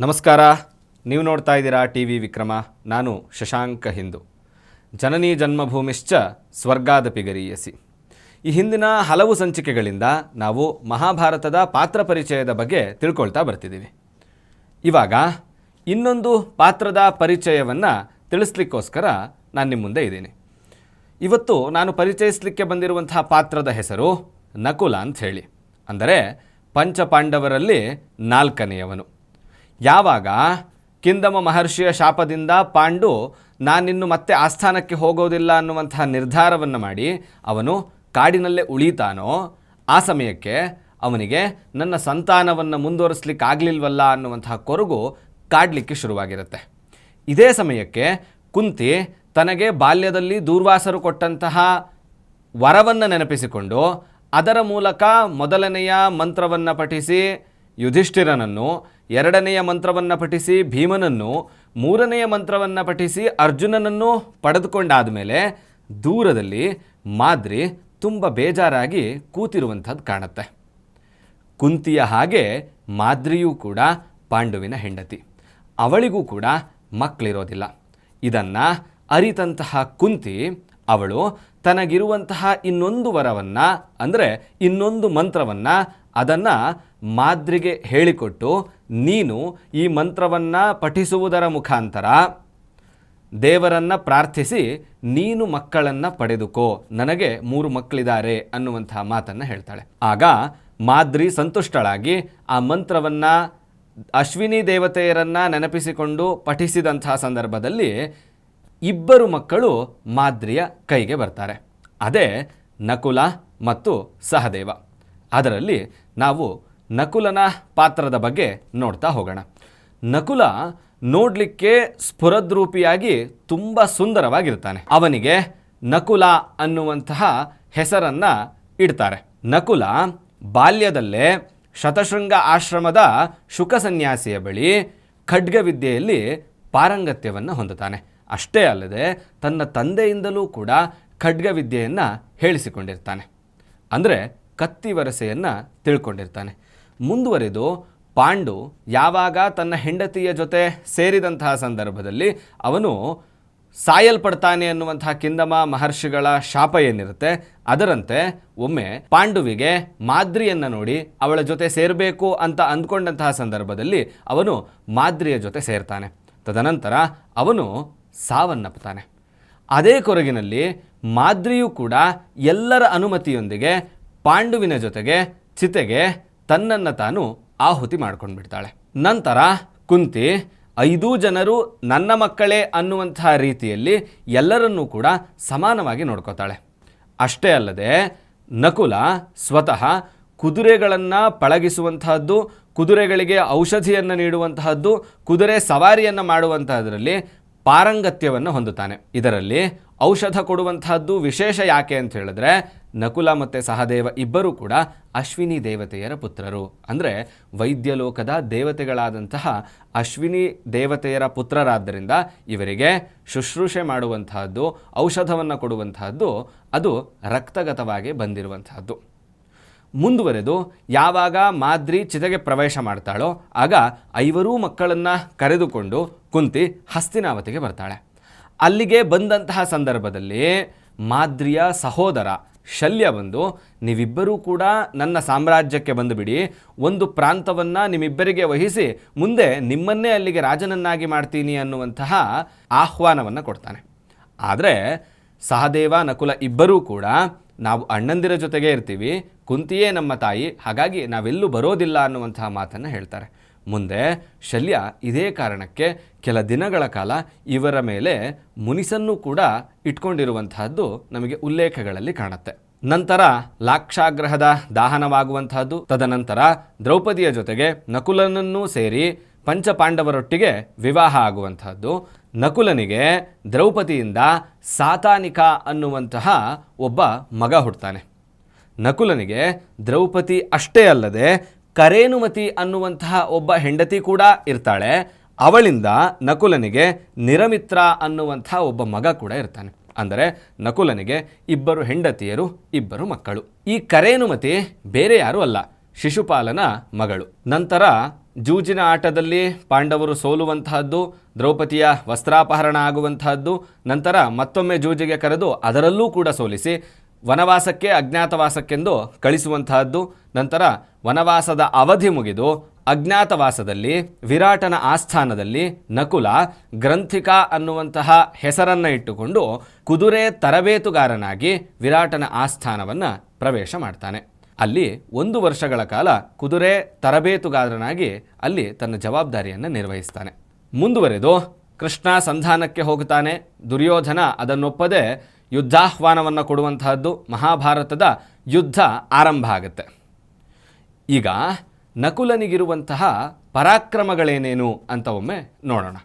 ನಮಸ್ಕಾರ. ನೀವು ನೋಡ್ತಾ ಇದ್ದೀರಾ ಟಿ ವಿ ವಿಕ್ರಮ. ನಾನು ಶಶಾಂಕ ಹಿಂದೂ. ಜನನೀ ಜನ್ಮಭೂಮಿಶ್ಚ ಸ್ವರ್ಗಾದಪಿ ಗರೀಯಸಿ. ಈ ಹಿಂದಿನ ಹಲವು ಸಂಚಿಕೆಗಳಿಂದ ನಾವು ಮಹಾಭಾರತದ ಪಾತ್ರ ಪರಿಚಯದ ಬಗ್ಗೆ ತಿಳ್ಕೊಳ್ತಾ ಬರ್ತಿದ್ದೀವಿ. ಇವಾಗ ಇನ್ನೊಂದು ಪಾತ್ರದ ಪರಿಚಯವನ್ನು ತಿಳಿಸ್ಲಿಕ್ಕೋಸ್ಕರ ನಾನು ನಿಮ್ಮ ಮುಂದೆ ಇದ್ದೀನಿ. ಇವತ್ತು ನಾನು ಪರಿಚಯಿಸಲಿಕ್ಕೆ ಬಂದಿರುವಂತಹ ಪಾತ್ರದ ಹೆಸರು ನಕುಲ ಅಂತ ಹೇಳಿ. ಅಂದರೆ ಪಂಚಪಾಂಡವರಲ್ಲಿ 4ನೆಯವನು. ಯಾವಾಗ ಕಿಂದಮ ಮಹರ್ಷಿಯ ಶಾಪದಿಂದ ಪಾಂಡು ನಾನಿನ್ನು ಮತ್ತೆ ಆಸ್ಥಾನಕ್ಕೆ ಹೋಗೋದಿಲ್ಲ ಅನ್ನುವಂತಹ ನಿರ್ಧಾರವನ್ನು ಮಾಡಿ ಅವನು ಕಾಡಿನಲ್ಲೇ ಉಳಿತಾನೋ, ಆ ಸಮಯಕ್ಕೆ ಅವನಿಗೆ ನನ್ನ ಸಂತಾನವನ್ನು ಮುಂದುವರಿಸಲಿಕ್ಕೆ ಆಗಲಿಲ್ವಲ್ಲ ಅನ್ನುವಂತಹ ಕೊರಗು ಕಾಡಲಿಕ್ಕೆ ಶುರುವಾಗಿರುತ್ತೆ. ಇದೇ ಸಮಯಕ್ಕೆ ಕುಂತಿ ತನಗೆ ಬಾಲ್ಯದಲ್ಲಿ ದೂರ್ವಾಸರು ಕೊಟ್ಟಂತಹ ವರವನ್ನು ನೆನಪಿಸಿಕೊಂಡು ಅದರ ಮೂಲಕ ಮೊದಲನೆಯ ಮಂತ್ರವನ್ನು ಪಠಿಸಿ ಯುಧಿಷ್ಠಿರನನ್ನು, ಎರಡನೆಯ ಮಂತ್ರವನ್ನು ಪಠಿಸಿ ಭೀಮನನ್ನು, ಮೂರನೆಯ ಮಂತ್ರವನ್ನು ಪಠಿಸಿ ಅರ್ಜುನನನ್ನು ಪಡೆದುಕೊಂಡಾದ ಮೇಲೆ ದೂರದಲ್ಲಿ ಮಾದ್ರಿ ತುಂಬ ಬೇಜಾರಾಗಿ ಕೂತಿರುವಂಥದ್ದು ಕಾಣುತ್ತೆ. ಕುಂತಿಯ ಹಾಗೆ ಮಾದ್ರಿಯೂ ಕೂಡ ಪಾಂಡುವಿನ ಹೆಂಡತಿ. ಅವಳಿಗೂ ಕೂಡ ಮಕ್ಕಳಿರೋದಿಲ್ಲ. ಇದನ್ನು ಅರಿತಂತಹ ಕುಂತಿ ಅವಳು ತನಗಿರುವಂತಹ ಇನ್ನೊಂದು ವರವನ್ನು, ಅಂದರೆ ಇನ್ನೊಂದು ಮಂತ್ರವನ್ನು, ಅದನ್ನು ಮಾದ್ರಿಗೆ ಹೇಳಿಕೊಟ್ಟು ನೀನು ಈ ಮಂತ್ರವನ್ನು ಪಠಿಸುವುದರ ಮುಖಾಂತರ ದೇವರನ್ನು ಪ್ರಾರ್ಥಿಸಿ ನೀನು ಮಕ್ಕಳನ್ನು ಪಡೆದುಕೋ, ನನಗೆ 3 ಮಕ್ಕಳಿದ್ದಾರೆ ಅನ್ನುವಂತಹ ಮಾತನ್ನು ಹೇಳ್ತಾಳೆ. ಆಗ ಮಾದ್ರಿ ಸಂತುಷ್ಟಳಾಗಿ ಆ ಮಂತ್ರವನ್ನು ಅಶ್ವಿನಿ ದೇವತೆಯರನ್ನು ನೆನಪಿಸಿಕೊಂಡು ಪಠಿಸಿದಂತಹ ಸಂದರ್ಭದಲ್ಲಿ 2 ಮಕ್ಕಳು ಮಾದ್ರಿಯ ಕೈಗೆ ಬರ್ತಾರೆ. ಅದೇ ನಕುಲ ಮತ್ತು ಸಹದೇವ. ಅದರಲ್ಲಿ ನಾವು ನಕುಲನ ಪಾತ್ರದ ಬಗ್ಗೆ ನೋಡ್ತಾ ಹೋಗೋಣ. ನಕುಲ ನೋಡಲಿಕ್ಕೆ ಸ್ಫುರದ್ರೂಪಿಯಾಗಿ ತುಂಬ ಸುಂದರವಾಗಿರ್ತಾನೆ. ಅವನಿಗೆ ನಕುಲ ಅನ್ನುವಂತಹ ಹೆಸರನ್ನು ಇಡ್ತಾರೆ. ನಕುಲ ಬಾಲ್ಯದಲ್ಲೇ ಶತಶೃಂಗ ಆಶ್ರಮದ ಶುಕ ಸನ್ಯಾಸಿಯ ಬಳಿ ಖಡ್ಗವಿದ್ಯೆಯಲ್ಲಿ ಪಾರಂಗತ್ಯವನ್ನು ಹೊಂದುತ್ತಾನೆ. ಅಷ್ಟೇ ಅಲ್ಲದೆ ತನ್ನ ತಂದೆಯಿಂದಲೂ ಕೂಡ ಖಡ್ಗವಿದ್ಯೆಯನ್ನು ಹೇಳಿಸಿಕೊಂಡಿರ್ತಾನೆ. ಅಂದರೆ ಕತ್ತಿವರಸೆಯನ್ನು ತಿಳ್ಕೊಂಡಿರ್ತಾನೆ. ಮುಂದುವರೆದು ಪಾಂಡು ಯಾವಾಗ ತನ್ನ ಹೆಂಡತಿಯ ಜೊತೆ ಸೇರಿದಂತಹ ಸಂದರ್ಭದಲ್ಲಿ ಅವನು ಸಾಯಲ್ಪಡ್ತಾನೆ ಅನ್ನುವಂತಹ ಕಿಂದಮ ಮಹರ್ಷಿಗಳ ಶಾಪ ಏನಿರುತ್ತೆ, ಅದರಂತೆ ಒಮ್ಮೆ ಪಾಂಡುವಿಗೆ ಮಾದ್ರಿಯನ್ನು ನೋಡಿ ಅವಳ ಜೊತೆ ಸೇರಬೇಕು ಅಂತ ಅಂದ್ಕೊಂಡಂತಹ ಸಂದರ್ಭದಲ್ಲಿ ಅವನು ಮಾದ್ರಿಯ ಜೊತೆ ಸೇರ್ತಾನೆ. ತದನಂತರ ಅವನು ಸಾವನ್ನಪ್ಪುತ್ತಾನೆ. ಅದೇ ಕೊರಗಿನಲ್ಲಿ ಮಾದ್ರಿಯೂ ಕೂಡ ಎಲ್ಲರ ಅನುಮತಿಯೊಂದಿಗೆ ಪಾಂಡುವಿನ ಜೊತೆಗೆ ಚಿತೆಗೆ ತನ್ನನ್ನು ತಾನು ಆಹುತಿ ಮಾಡ್ಕೊಂಡು ಬಿಡ್ತಾಳೆ. ನಂತರ ಕುಂತಿ 5 ಜನರು ನನ್ನ ಮಕ್ಕಳೇ ಅನ್ನುವಂತಹ ರೀತಿಯಲ್ಲಿ ಎಲ್ಲರನ್ನೂ ಕೂಡ ಸಮಾನವಾಗಿ ನೋಡ್ಕೋತಾಳೆ. ಅಷ್ಟೇ ಅಲ್ಲದೆ ನಕುಲ ಸ್ವತಃ ಕುದುರೆಗಳನ್ನು ಪಳಗಿಸುವಂತಹದ್ದು, ಕುದುರೆಗಳಿಗೆ ಔಷಧಿಯನ್ನು ನೀಡುವಂತಹದ್ದು, ಕುದುರೆ ಸವಾರಿಯನ್ನು ಮಾಡುವಂತಹದ್ರಲ್ಲಿ ಪಾರಂಗತ್ಯವನ್ನು ಹೊಂದುತ್ತಾನೆ. ಇದರಲ್ಲಿ ಔಷಧ ಕೊಡುವಂತಹದ್ದು ವಿಶೇಷ ಯಾಕೆ ಅಂತ ಹೇಳಿದ್ರೆ, ನಕುಲ ಮತ್ತು ಸಹದೇವ ಇಬ್ಬರೂ ಕೂಡ ಅಶ್ವಿನಿ ದೇವತೆಯರ ಪುತ್ರರು. ಅಂದರೆ ವೈದ್ಯಲೋಕದ ದೇವತೆಗಳಾದಂತಹ ಅಶ್ವಿನಿ ದೇವತೆಯರ ಪುತ್ರರಾದ್ದರಿಂದ ಇವರಿಗೆ ಶುಶ್ರೂಷೆ ಮಾಡುವಂತಹದ್ದು, ಔಷಧವನ್ನು ಕೊಡುವಂತಹದ್ದು ಅದು ರಕ್ತಗತವಾಗಿ ಬಂದಿರುವಂತಹದ್ದು. ಮುಂದುವರೆದು ಯಾವಾಗ ಮಾದ್ರಿ ಚಿತೆಗೆ ಪ್ರವೇಶ ಮಾಡ್ತಾಳೋ ಆಗ 5 ಮಕ್ಕಳನ್ನು ಕರೆದುಕೊಂಡು ಕುಂತಿ ಹಸ್ತಿನಾವತಿಗೆ ಬರ್ತಾಳೆ. ಅಲ್ಲಿಗೆ ಬಂದಂತಹ ಸಂದರ್ಭದಲ್ಲಿ ಮಾದ್ರಿಯ ಸಹೋದರ ಶಲ್ಯ ಬಂದು, ನೀವಿಬ್ಬರೂ ಕೂಡ ನನ್ನ ಸಾಮ್ರಾಜ್ಯಕ್ಕೆ ಬಂದುಬಿಡಿ, ಒಂದು ಪ್ರಾಂತವನ್ನು ನಿಮ್ಮಿಬ್ಬರಿಗೆ ವಹಿಸಿ ಮುಂದೆ ನಿಮ್ಮನ್ನೇ ಅಲ್ಲಿಗೆ ರಾಜನನ್ನಾಗಿ ಮಾಡ್ತೀನಿ ಅನ್ನುವಂತಹ ಆಹ್ವಾನವನ್ನು ಕೊಡ್ತಾನೆ. ಆದರೆ ಸಹದೇವ ನಕುಲ ಇಬ್ಬರೂ ಕೂಡ ನಾವು ಅಣ್ಣಂದಿರ ಜೊತೆಗೆ ಇರ್ತೀವಿ, ಕುಂತಿಯೇ ನಮ್ಮ ತಾಯಿ, ಹಾಗಾಗಿ ನಾವೆಲ್ಲೂ ಬರೋದಿಲ್ಲ ಅನ್ನುವಂತಹ ಮಾತನ್ನು ಹೇಳ್ತಾರೆ. ಮುಂದೆ ಶಲ್ಯ ಇದೇ ಕಾರಣಕ್ಕೆ ಕೆಲ ದಿನಗಳ ಕಾಲ ಇವರ ಮೇಲೆ ಮುನಿಸನ್ನು ಕೂಡ ಇಟ್ಕೊಂಡಿರುವಂತಹದ್ದು ನಮಗೆ ಉಲ್ಲೇಖಗಳಲ್ಲಿ ಕಾಣುತ್ತೆ. ನಂತರ ಲಾಕ್ಷಾಗ್ರಹದ ದಾಹನವಾಗುವಂತಹದ್ದು, ತದನಂತರ ದ್ರೌಪದಿಯ ಜೊತೆಗೆ ನಕುಲನನ್ನೂ ಸೇರಿ ಪಂಚಪಾಂಡವರೊಟ್ಟಿಗೆ ವಿವಾಹ ಆಗುವಂತಹದ್ದು. ನಕುಲನಿಗೆ ದ್ರೌಪದಿಯಿಂದ ಸಾತಾನಿಕ ಅನ್ನುವಂತಹ ಒಬ್ಬ ಮಗ ಹುಡ್ತಾನೆ. ನಕುಲನಿಗೆ ದ್ರೌಪದಿ ಅಷ್ಟೇ ಅಲ್ಲದೆ ಕರೇನುಮತಿ ಅನ್ನುವಂತಹ ಒಬ್ಬ ಹೆಂಡತಿ ಕೂಡ ಇರ್ತಾಳೆ. ಅವಳಿಂದ ನಕುಲನಿಗೆ ನಿರಮಿತ್ರ ಅನ್ನುವಂತಹ ಒಬ್ಬ ಮಗ ಕೂಡ ಇರ್ತಾನೆ. ಅಂದರೆ ನಕುಲನಿಗೆ 2 ಹೆಂಡತಿಯರು, 2 ಮಕ್ಕಳು. ಈ ಕರೇನುಮತಿ ಬೇರೆ ಯಾರೂ ಅಲ್ಲ, ಶಿಶುಪಾಲನ ಮಗಳು. ನಂತರ ಜೂಜಿನ ಆಟದಲ್ಲಿ ಪಾಂಡವರು ಸೋಲುವಂತಹದ್ದು, ದ್ರೌಪದಿಯ ವಸ್ತ್ರಾಪಹರಣ ಆಗುವಂತಹದ್ದು, ನಂತರ ಮತ್ತೊಮ್ಮೆ ಜೂಜಿಗೆ ಕರೆದು ಅದರಲ್ಲೂ ಕೂಡ ಸೋಲಿಸಿ ವನವಾಸಕ್ಕೆ ಅಜ್ಞಾತವಾಸಕ್ಕೆಂದು ಕಳಿಸುವಂತಹದ್ದು, ನಂತರ ವನವಾಸದ ಅವಧಿ ಮುಗಿದು ಅಜ್ಞಾತವಾಸದಲ್ಲಿ ವಿರಾಟನ ಆಸ್ಥಾನದಲ್ಲಿ ನಕುಲ ಗ್ರಂಥಿಕ ಅನ್ನುವಂತಹ ಹೆಸರನ್ನು ಇಟ್ಟುಕೊಂಡು ಕುದುರೆ ತರಬೇತುಗಾರನಾಗಿ ವಿರಾಟನ ಆಸ್ಥಾನವನ್ನು ಪ್ರವೇಶ ಮಾಡ್ತಾನೆ. ಅಲ್ಲಿ 1 ವರ್ಷಗಳ ಕಾಲ ಕುದುರೆ ತರಬೇತುಗಾರನಾಗಿ ಅಲ್ಲಿ ತನ್ನ ಜವಾಬ್ದಾರಿಯನ್ನು ನಿರ್ವಹಿಸ್ತಾನೆ. ಮುಂದುವರೆದು ಕೃಷ್ಣ ಸಂಧಾನಕ್ಕೆ ಹೋಗುತ್ತಾನೆ. ದುರ್ಯೋಧನ ಅದನ್ನೊಪ್ಪದೆ ಯುದ್ಧಾಹ್ವಾನವನ್ನು ಕೊಡುವಂತಹದ್ದು, ಮಹಾಭಾರತದ ಯುದ್ಧ ಆರಂಭ ಆಗುತ್ತೆ. ಈಗ ನಕುಲನಿಗಿರುವಂತಹ ಪರಾಕ್ರಮಗಳೇನೇನು ಅಂತ ಒಮ್ಮೆ ನೋಡೋಣ.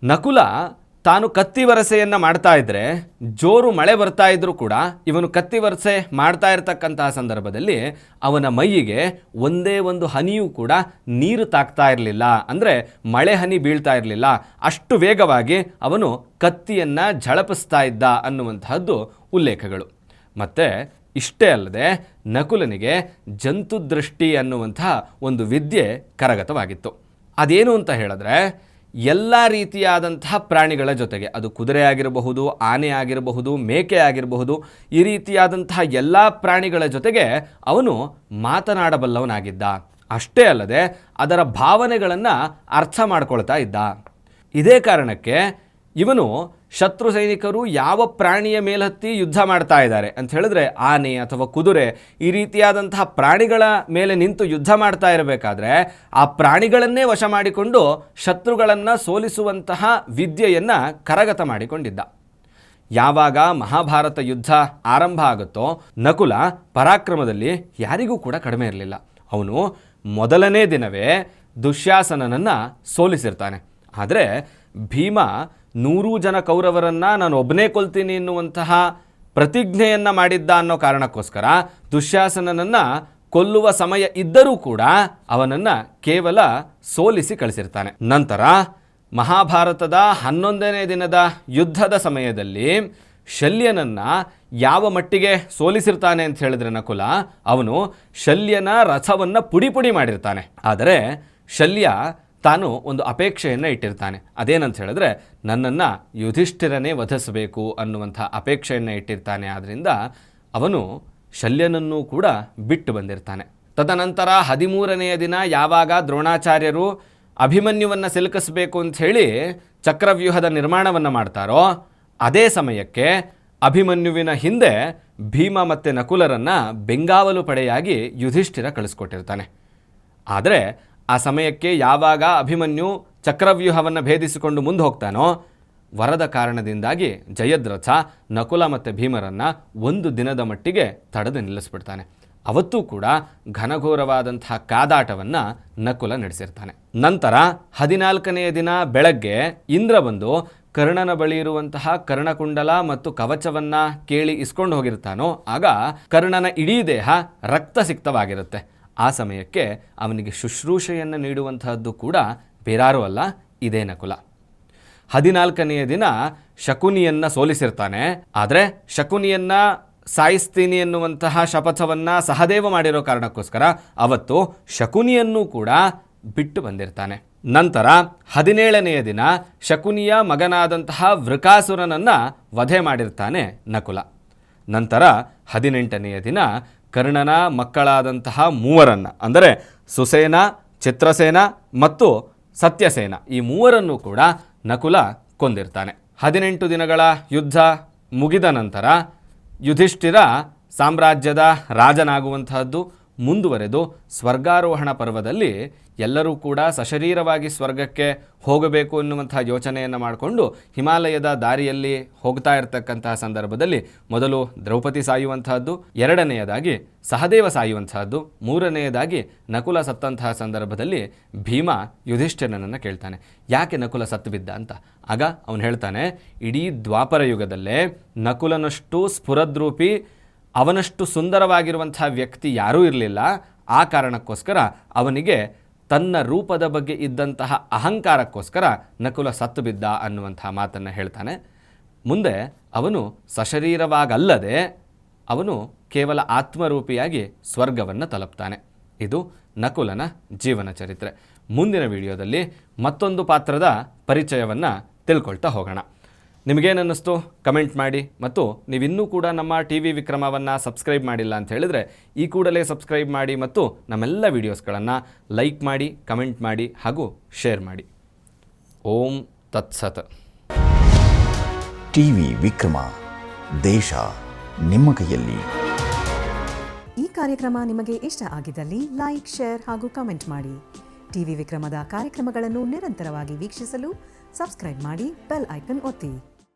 ನಕುಲ ತಾನು ಕತ್ತಿವರಸೆಯನ್ನು ಮಾಡ್ತಾ ಇದ್ದರೆ, ಜೋರು ಮಳೆ ಬರ್ತಾ ಇದ್ರೂ ಕೂಡ ಇವನು ಕತ್ತಿವರಸೆ ಮಾಡ್ತಾ ಇರತಕ್ಕಂತಹ ಸಂದರ್ಭದಲ್ಲಿ ಅವನ ಮೈಯಿಗೆ ಒಂದೇ ಒಂದು ಹನಿಯೂ ಕೂಡ ನೀರು ತಾಕ್ತಾ ಇರಲಿಲ್ಲ, ಅಂದರೆ ಮಳೆ ಹನಿ ಬೀಳ್ತಾ ಇರಲಿಲ್ಲ. ಅಷ್ಟು ವೇಗವಾಗಿ ಅವನು ಕತ್ತಿಯನ್ನು ಝಳಪಿಸ್ತಾ ಇದ್ದ ಅನ್ನುವಂತಹದ್ದು ಉಲ್ಲೇಖಗಳು. ಮತ್ತು ಇಷ್ಟೇ ಅಲ್ಲದೆ ನಕುಲನಿಗೆ ಜಂತುದೃಷ್ಟಿ ಅನ್ನುವಂತಹ ಒಂದು ವಿದ್ಯೆ ಕರಗತವಾಗಿತ್ತು. ಅದೇನು ಅಂತ ಹೇಳಿದ್ರೆ, ಎಲ್ಲ ರೀತಿಯಾದಂತಹ ಪ್ರಾಣಿಗಳ ಜೊತೆಗೆ, ಅದು ಕುದುರೆ ಆಗಿರಬಹುದು, ಆನೆ ಆಗಿರಬಹುದು, ಮೇಕೆ ಆಗಿರಬಹುದು, ಈ ರೀತಿಯಾದಂತಹ ಎಲ್ಲ ಪ್ರಾಣಿಗಳ ಜೊತೆಗೆ ಅವನು ಮಾತನಾಡಬಲ್ಲವನಾಗಿದ್ದ. ಅಷ್ಟೇ ಅಲ್ಲದೆ ಅದರ ಭಾವನೆಗಳನ್ನು ಅರ್ಥ ಮಾಡ್ಕೊಳ್ತಾ ಇದ್ದ. ಇದೇ ಕಾರಣಕ್ಕೆ ಇವನು ಶತ್ರು ಸೈನಿಕರು ಯಾವ ಪ್ರಾಣಿಯ ಮೇಲತ್ತಿ ಯುದ್ಧ ಮಾಡ್ತಾ ಇದ್ದಾರೆ ಅಂತ ಹೇಳಿದ್ರೆ, ಆನೆ ಅಥವಾ ಕುದುರೆ ಈ ರೀತಿಯಾದಂತಹ ಪ್ರಾಣಿಗಳ ಮೇಲೆ ನಿಂತು ಯುದ್ಧ ಮಾಡ್ತಾ ಇರಬೇಕಾದ್ರೆ ಆ ಪ್ರಾಣಿಗಳನ್ನೇ ವಶ ಮಾಡಿಕೊಂಡು ಶತ್ರುಗಳನ್ನು ಸೋಲಿಸುವಂತಹ ವಿದ್ಯೆಯನ್ನು ಕರಗತ ಮಾಡಿಕೊಂಡಿದ್ದ. ಯಾವಾಗ ಮಹಾಭಾರತ ಯುದ್ಧ ಆರಂಭ ಆಗುತ್ತೋ ನಕುಲ ಪರಾಕ್ರಮದಲ್ಲಿ ಯಾರಿಗೂ ಕೂಡ ಕಡಿಮೆ ಇರಲಿಲ್ಲ. ಅವನು ಮೊದಲನೇ ದಿನವೇ ದುಶ್ಯಾಸನನನ್ನು ಸೋಲಿಸಿರ್ತಾನೆ. ಆದರೆ ಭೀಮ 100 ಜನ ಕೌರವರನ್ನು ನಾನು ಒಬ್ಬನೇ ಕೊಲ್ತೀನಿ ಎನ್ನುವಂತಹ ಪ್ರತಿಜ್ಞೆಯನ್ನು ಮಾಡಿದ್ದ ಅನ್ನೋ ಕಾರಣಕ್ಕೋಸ್ಕರ ದುಶ್ಯಾಸನನನ್ನು ಕೊಲ್ಲುವ ಸಮಯ ಇದ್ದರೂ ಕೂಡ ಅವನನ್ನು ಕೇವಲ ಸೋಲಿಸಿ ಕಳಿಸಿರ್ತಾನೆ. ನಂತರ ಮಹಾಭಾರತದ 11ನೇ ದಿನದ ಯುದ್ಧದ ಸಮಯದಲ್ಲಿ ಶಲ್ಯನನ್ನು ಯಾವ ಮಟ್ಟಿಗೆ ಸೋಲಿಸಿರ್ತಾನೆ ಅಂತ ಹೇಳಿದ್ರೆ ನಕುಲ, ಅವನು ಶಲ್ಯನ ರಥವನ್ನು ಪುಡಿ ಪುಡಿ ಮಾಡಿರ್ತಾನೆ. ಆದರೆ ಶಲ್ಯ ತಾನು ಒಂದು ಅಪೇಕ್ಷೆಯನ್ನು ಇಟ್ಟಿರ್ತಾನೆ. ಅದೇನಂತ ಹೇಳಿದ್ರೆ, ನನ್ನನ್ನು ಯುಧಿಷ್ಠಿರನೇ ವಧಿಸಬೇಕು ಅನ್ನುವಂಥ ಅಪೇಕ್ಷೆಯನ್ನು ಇಟ್ಟಿರ್ತಾನೆ. ಆದ್ದರಿಂದ ಅವನು ಶಲ್ಯನನ್ನು ಕೂಡ ಬಿಟ್ಟು ಬಂದಿರ್ತಾನೆ. ತದನಂತರ 13ನೆಯ ದಿನ ಯಾವಾಗ ದ್ರೋಣಾಚಾರ್ಯರು ಅಭಿಮನ್ಯುವನ್ನು ಸಿಲುಕಿಸಬೇಕು ಅಂತ ಹೇಳಿ ಚಕ್ರವ್ಯೂಹದ ನಿರ್ಮಾಣವನ್ನು ಮಾಡ್ತಾರೋ, ಅದೇ ಸಮಯಕ್ಕೆ ಅಭಿಮನ್ಯುವಿನ ಹಿಂದೆ ಭೀಮ ಮತ್ತು ನಕುಲರನ್ನು ಬೆಂಗಾವಲು ಪಡೆಯಾಗಿ ಯುಧಿಷ್ಠಿರ ಕಳಿಸ್ಕೊಟ್ಟಿರ್ತಾನೆ. ಆದರೆ ಆ ಸಮಯಕ್ಕೆ ಯಾವಾಗ ಅಭಿಮನ್ಯು ಚಕ್ರವ್ಯೂಹವನ್ನು ಭೇದಿಸಿಕೊಂಡು ಮುಂದೆ ಹೋಗ್ತಾನೋ, ವರದ ಕಾರಣದಿಂದಾಗಿ ಜಯದ್ರಥ ನಕುಲ ಮತ್ತು ಭೀಮರನ್ನು 1 ದಿನದ ಮಟ್ಟಿಗೆ ತಡೆದು ನಿಲ್ಲಿಸ್ಬಿಡ್ತಾನೆ. ಅವತ್ತೂ ಕೂಡ ಘನಘೋರವಾದಂತಹ ಕಾದಾಟವನ್ನು ನಕುಲ ನಡೆಸಿರ್ತಾನೆ. ನಂತರ 14ನೆಯ ದಿನ ಬೆಳಗ್ಗೆ ಇಂದ್ರ ಬಂದು ಕರ್ಣನ ಬಳಿ ಇರುವಂತಹ ಕರ್ಣಕುಂಡಲ ಮತ್ತು ಕವಚವನ್ನು ಕೇಳಿ ಇಸ್ಕೊಂಡು ಹೋಗಿರ್ತಾನೋ, ಆಗ ಕರ್ಣನ ಇಡೀ ದೇಹ ರಕ್ತಸಿಕ್ತವಾಗಿರುತ್ತೆ. ಆ ಸಮಯಕ್ಕೆ ಅವನಿಗೆ ಶುಶ್ರೂಷೆಯನ್ನು ನೀಡುವಂತಹದ್ದು ಕೂಡ ಬೇರಾರೂ ಅಲ್ಲ, ಇದೇ ನಕುಲ. 14ನೆಯ ದಿನ ಶಕುನಿಯನ್ನು ಸೋಲಿಸಿರ್ತಾನೆ. ಆದರೆ ಶಕುನಿಯನ್ನು ಸಾಯಿಸ್ತೀನಿ ಎನ್ನುವಂತಹ ಶಪಥವನ್ನು ಸಹದೇವ ಮಾಡಿರೋ ಕಾರಣಕ್ಕೋಸ್ಕರ ಅವತ್ತು ಶಕುನಿಯನ್ನು ಕೂಡ ಬಿಟ್ಟು ಬಂದಿರ್ತಾನೆ. ನಂತರ 17ನೆಯ ದಿನ ಶಕುನಿಯ ಮಗನಾದಂತಹ ವೃಕಾಸುರನನ್ನು ವಧೆ ಮಾಡಿರ್ತಾನೆ ನಕುಲ. ನಂತರ 18ನೆಯ ದಿನ ಕರ್ಣನ ಮಕ್ಕಳಾದಂತಹ 3 ಅಂದರೆ ಸುಸೇನ, ಚಿತ್ರಸೇನ ಮತ್ತು ಸತ್ಯಸೇನ, ಈ 3 ಕೂಡ ನಕುಲ ಕೊಂದಿರ್ತಾನೆ. 18 ದಿನಗಳ ಯುದ್ಧ ಮುಗಿದ ನಂತರ ಯುಧಿಷ್ಠಿರ ಸಾಮ್ರಾಜ್ಯದ ರಾಜನಾಗುವಂತಹದ್ದು ಮುಂದುವರೆದು ಸ್ವರ್ಗಾರೋಹಣ ಪರ್ವದಲ್ಲಿ ಎಲ್ಲರೂ ಕೂಡ ಸಶರೀರವಾಗಿ ಸ್ವರ್ಗಕ್ಕೆ ಹೋಗಬೇಕು ಎನ್ನುವಂಥ ಯೋಚನೆಯನ್ನು ಮಾಡಿಕೊಂಡು ಹಿಮಾಲಯದ ದಾರಿಯಲ್ಲಿ ಹೋಗ್ತಾ ಇರತಕ್ಕಂತಹ ಸಂದರ್ಭದಲ್ಲಿ ಮೊದಲು ದ್ರೌಪದಿ ಸಾಯುವಂತಹದ್ದು, 2ನೇಯದಾಗಿ ಸಹದೇವ ಸಾಯುವಂತಹದ್ದು, 3ನೇಯದಾಗಿ ನಕುಲ ಸತ್ತಂತಹ ಸಂದರ್ಭದಲ್ಲಿ ಭೀಮ ಯುಧಿಷ್ಠಿರನನ್ನು ಕೇಳ್ತಾನೆ, ಯಾಕೆ ನಕುಲ ಸತ್ತು ಬಿದ್ದ ಅಂತ. ಆಗ ಅವನು ಹೇಳ್ತಾನೆ, ಇಡೀ ದ್ವಾಪರ ಯುಗದಲ್ಲೇ ನಕುಲನಷ್ಟು ಸ್ಫುರದ್ರೂಪಿ, ಅವನಷ್ಟು ಸುಂದರವಾಗಿರುವಂಥ ವ್ಯಕ್ತಿ ಯಾರೂ ಇರಲಿಲ್ಲ. ಆ ಕಾರಣಕ್ಕೋಸ್ಕರ ಅವನಿಗೆ ತನ್ನ ರೂಪದ ಬಗ್ಗೆ ಇದ್ದಂತಹ ಅಹಂಕಾರಕ್ಕೋಸ್ಕರ ನಕುಲ ಸತ್ತು ಬಿದ್ದ ಅನ್ನುವಂಥ ಮಾತನ್ನು ಹೇಳ್ತಾನೆ. ಮುಂದೆ ಅವನು ಸಶರೀರವಾಗಲ್ಲದೆ ಅವನು ಕೇವಲ ಆತ್ಮರೂಪಿಯಾಗಿ ಸ್ವರ್ಗವನ್ನು ತಲುಪ್ತಾನೆ. ಇದು ನಕುಲನ ಜೀವನ ಚರಿತ್ರೆ. ಮುಂದಿನ ವಿಡಿಯೋದಲ್ಲಿ ಮತ್ತೊಂದು ಪಾತ್ರದ ಪರಿಚಯವನ್ನು ತಿಳ್ಕೊಳ್ತಾ ಹೋಗೋಣ. ನಿಮಗೇನನ್ನಿಸ್ತು ಕಮೆಂಟ್ ಮಾಡಿ, ಮತ್ತು ನೀವಿನ್ನೂ ಕೂಡ ನಮ್ಮ ಟಿ ವಿ ವಿಕ್ರಮವನ್ನು ಸಬ್ಸ್ಕ್ರೈಬ್ ಮಾಡಿಲ್ಲ ಅಂತ ಹೇಳಿದರೆ ಈ ಕೂಡಲೇ ಸಬ್ಸ್ಕ್ರೈಬ್ ಮಾಡಿ ಮತ್ತು ನಮ್ಮೆಲ್ಲ ವೀಡಿಯೋಸ್ಗಳನ್ನು ಲೈಕ್ ಮಾಡಿ, ಕಮೆಂಟ್ ಮಾಡಿ ಹಾಗೂ ಶೇರ್ ಮಾಡಿ. ಓಂ ತತ್ಸತ್. ಟಿವಿ ವಿಕ್ರಮ, ದೇಶ ನಿಮ್ಮ ಕೈಯಲ್ಲಿ. ಈ ಕಾರ್ಯಕ್ರಮ ನಿಮಗೆ ಇಷ್ಟ ಆಗಿದ್ದಲ್ಲಿ ಲೈಕ್, ಶೇರ್ ಹಾಗೂ ಕಮೆಂಟ್ ಮಾಡಿ. ಟಿವಿ ವಿಕ್ರಮದ ಕಾರ್ಯಕ್ರಮಗಳನ್ನು ನಿರಂತರವಾಗಿ ವೀಕ್ಷಿಸಲು ಸಬ್ಸ್ಕ್ರೈಬ್ ಮಾಡಿ, ಬೆಲ್ ಐಕನ್ ಒತ್ತಿ.